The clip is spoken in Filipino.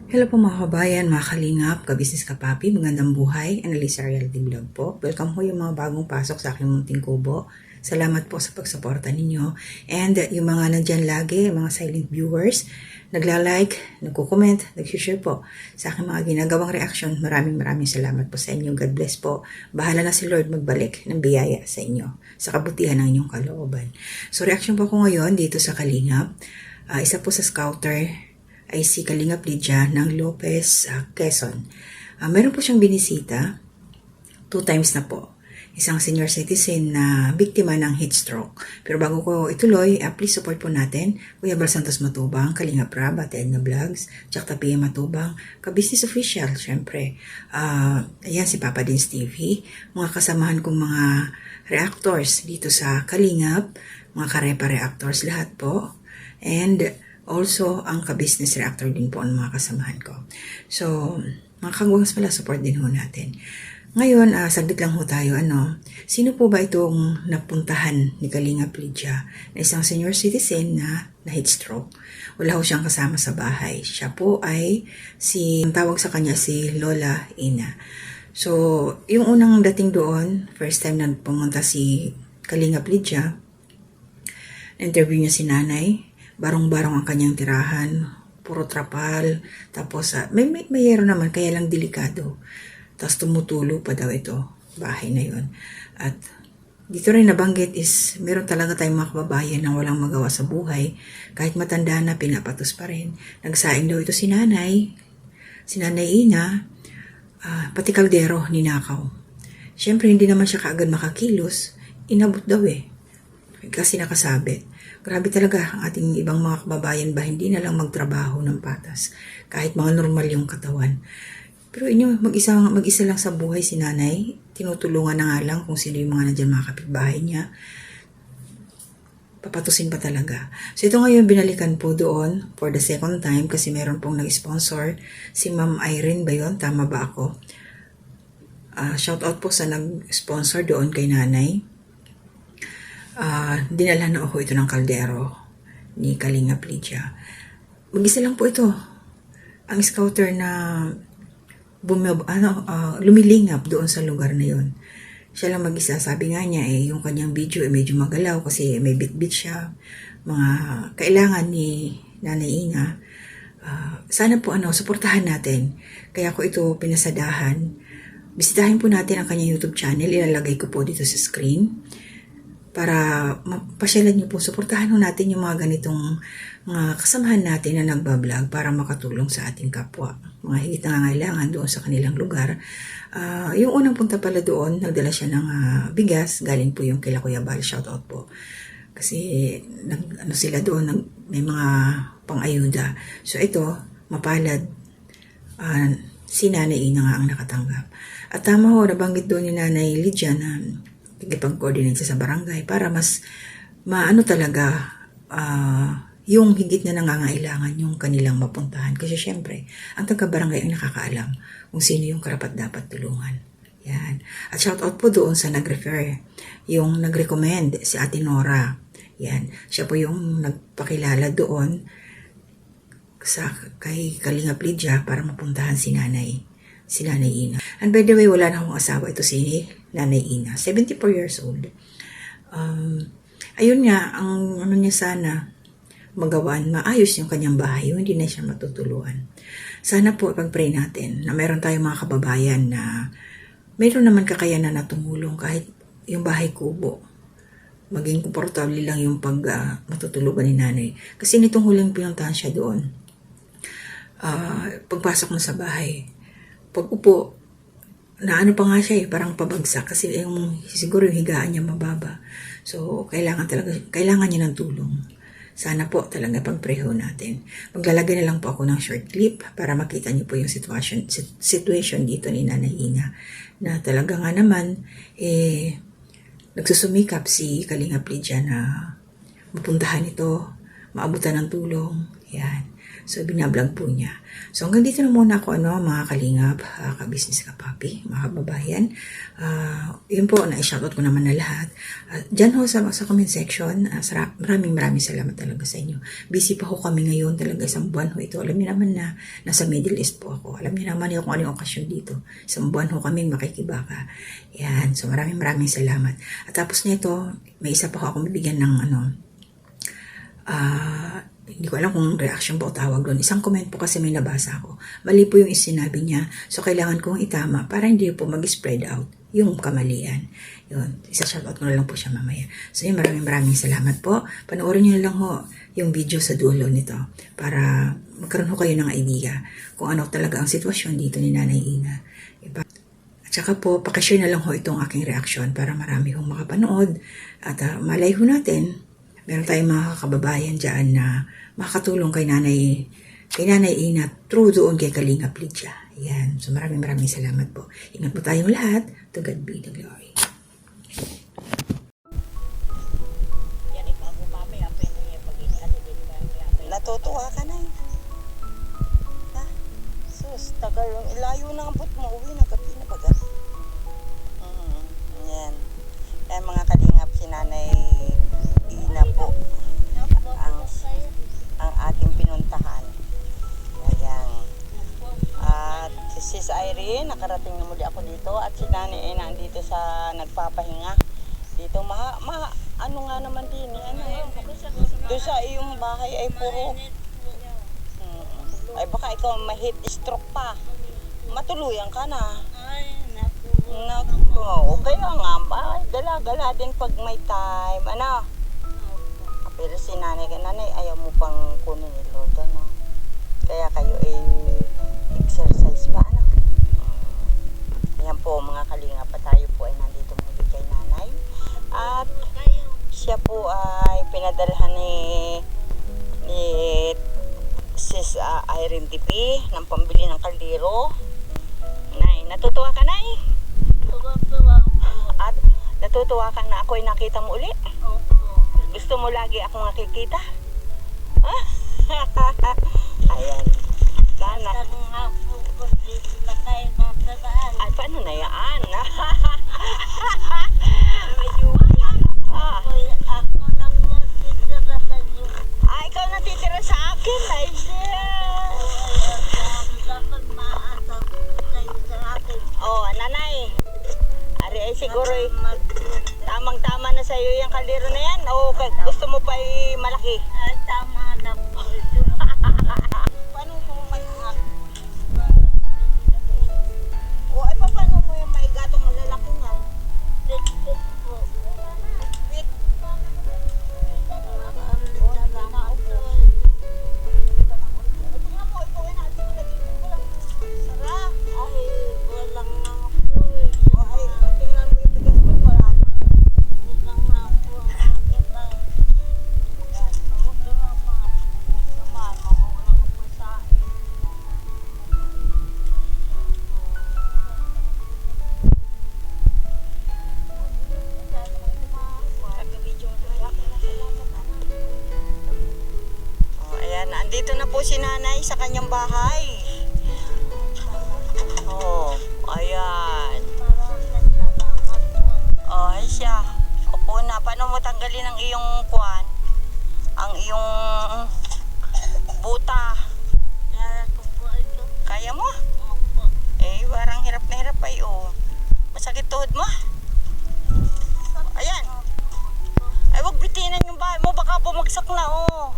Hello po mga kabayan, mga kalingap, kabisnes kapapi, magandang buhay, Annalisa Realty Vlog po. Welcome po yung mga bagong pasok sa aking munting kubo. Salamat po sa pagsuporta ninyo. And yung mga nandyan lagi, mga silent viewers, nagla-like, nagko-comment, nag-share po sa aking mga ginagawang reaction. Maraming salamat po sa inyo. God bless po. Bahala na si Lord magbalik ng biyaya sa inyo, sa kabutihan ng inyong kalooban. So reaction po ko ngayon dito sa Kalingap. Isa po sa scouter ay si Kalingap Lydia ng Lopez, Quezon. Meron po siyang binisita 2 times na po. Isang senior citizen na biktima ng heat stroke. Pero bago ko ituloy, please support po natin Kuya Bal Santos Matubang, Kalingap Rab, Ate Edna Vlogs, Jack PM Matubang, ka-business official, syempre. Ayan si Papa Dins TV, mga kasamahan kong mga reactors dito sa Kalingap, mga karepa reactors, lahat po. And also, ang ka-business reactor din po ang mga kasamahan ko. So, mga kagwangs pala, support din ho natin. Ngayon, saglit lang ho tayo. Sino po ba itong napuntahan ni Kalingap Lydia na isang senior citizen na heat stroke? Wala ho siyang kasama sa bahay. Siya po ay ang tawag sa kanya si Lola Ina. So, yung unang dating doon, first time na pumunta si Kalingap Lydia, interview niya si nanay. Barong-barong ang kanyang tirahan, puro trapal, tapos may yero naman, kaya lang delikado. Tapos tumutulo pa daw ito, bahay na yon. At dito rin nabanggit is, meron talaga tayong mga kababayan na walang magawa sa buhay, kahit matanda na, pinapatos pa rin. Nagsaing daw ito si Nanay Ina, pati kaldero, ninakaw. Siyempre, hindi naman siya kaagad makakilos, inabot daw kasi nakasabit. Grabe talaga ang ating ibang mga kababayan ba hindi na lang magtrabaho ng patas kahit mga normal yung katawan. Pero mag-isa lang sa buhay si nanay, tinutulungan na nga lang kung sino yung mga nandyan mga kapitbahay niya. Papatusin pa talaga. So ito ngayon binalikan po doon for the second time kasi meron pong nag-sponsor si Ma'am Irene ba yun? Tama ba ako? Shout out po sa nag-sponsor doon kay nanay. Dinala na ako ito ng kaldero ni Kalingap Lydia. Mag-isa lang po ito. Ang scouter na lumilingap doon sa lugar na yon. Siya lang mag-isa. Sabi nga niya yung kanyang video medyo magalaw kasi may bit-bit siya. Mga kailangan ni Nanay Ina. Sana po suportahan natin. Kaya ko ito pinasadahan. Bisitahin po natin ang kanyang YouTube channel. Ilalagay ko po dito sa screen. Para mapasyalan niyo po, suportahan natin yung mga ganitong mga kasamahan natin na nagbablog para makatulong sa ating kapwa. Mga higit na nangangailangan doon sa kanilang lugar. Yung unang punta pala doon, nagdala siya ng bigas. Galing po yung kila Kuya Bal, shoutout po. Kasi sila doon, may mga pang-ayuda. So ito, mapalad. Si Nanay Ina nga ang nakatanggap. At tama ho, nabanggit doon ni Nanay Lydia na ikipag-coordinate sa barangay para mas talaga yung higit na nangangailangan yung kanilang mapuntahan. Kasi syempre, ang taga-barangay ang nakakaalam kung sino yung karapat dapat tulungan. Yan. At shout out po doon sa nag-refer, yung nag-recommend si Ate Nora. Yan. Siya po yung nagpakilala doon kay Kalingap Lydia para mapuntahan si Nanay Ina. And by the way, wala na akong asawa. Ito si Nanay Ina. 74 years old. Ayun nga, ang niya sana magawaan, maayos yung kanyang bahay. Yung hindi na siya matutuluan. Sana po pag-pray natin na meron tayong mga kababayan na meron naman kakayanan na tumulong kahit yung bahay kubo. Maging komportable lang yung matutulugan ni nanay. Kasi nitong huling pinuntahan siya doon, pagpasok na sa bahay, pag-upo, na pa nga siya parang pabagsak kasi siguro yung higaan niya mababa. So, kailangan niya ng tulong. Sana po talaga pag-preho natin. Maglalagay na lang po ako ng short clip para makita niyo po yung situation dito ni Nanay Ina. Na talaga nga naman, nagsusumikap si Kalingap Lydia na mapuntahan ito, maabutan ng tulong. Yan. So, binablog po niya. So, hanggang dito na muna ako, mga kalingap, ka-business ka papi, mga kababayan. Yun po, na-shoutout ko naman na lahat. Diyan ho sa comment section, maraming salamat talaga sa inyo. Busy pa ho kami ngayon, talaga isang buwan ho ito. Alam niyo naman na nasa Middle East po ako. Alam niyo naman kung ano yung okasyon dito. Isang buwan ho kami makikibaka. Yan, so maraming salamat. At tapos nito, may isa pa ho akong bibigyan ng hindi ko alam kung reaction ba o tawag doon. Isang comment po kasi may nabasa ako. Mali po yung sinabi niya. So, kailangan kong itama para hindi po mag-spread out yung kamalian. Yun. Isa-shoutout ko na lang po siya mamaya. So, yun, maraming salamat po. Panoorin niyo na lang ho yung video sa dulo nito para magkaroon ho kayo ng idea kung ano talaga ang sitwasyon dito ni Nanay Ina. At saka po, pakishare na lang ho itong aking reaction para marami hong makapanood. At malay ho natin, meron tayong mga kababayan dyan na makakatulong kay Nanay Ina through doon kay Kalingap Lydia. Yan. So maraming salamat po. Ingat po tayong lahat. To God be the glory. Natutuwa ka na eh. Ha? Sus, tagal yung ilayo na ang put mo. Uwi na gabi na baga. Yan. Kaya mga kalingap, si Nanay Ina po ang ating pinuntahan. Ayan. At si Sis Irene, nakarating na muli ako dito. At si Nanay Ina andito sa nagpapahinga. Dito, ano nga naman din eh. Doon sa iyong bahay ay puro. Ay baka ikaw may heat stroke pa. Matuluyan ka na. Naku, kaya nga ba, gala-gala din pag may time, ano? Pero si nanay, ayaw mo pang kunin ni Lord, ano? Kaya kayo ay exercise pa, ano? Ayan po mga kalinga pa, tayo po ay nandito muli kay nanay. At siya po ay pinadalhan ni Sis Irene TV ng pambili ng kaldero. Nay, natutuwa ka, Nay? At natutuwa ka na ako'y nakita mo uli? Gusto mo lagi akong nakikita? Ayan. Sana. Ay, paano na yan? Ikaw natitira sa akin. Ay, oh, nanay. Ari ay siguro tamang-tama na sa iyo yung kaldero na yan. O gusto mo pa malaki? Tama na po. Paano mo may o ay paano mo yung may gatong malalaki nga? Bit po. Bit. Nandito na po si nanay sa kanyang bahay. Oh, ayan. Oh, ay siya. Opo na. Paano mo tanggalin ang iyong kuwan? Ang iyong buta? Kaya mo? Eh, parang hirap na hirap ay oh. Masakit tuhod mo? Ayan. Ay, wag bitinan yung bahay mo. Baka bumagsak na oh.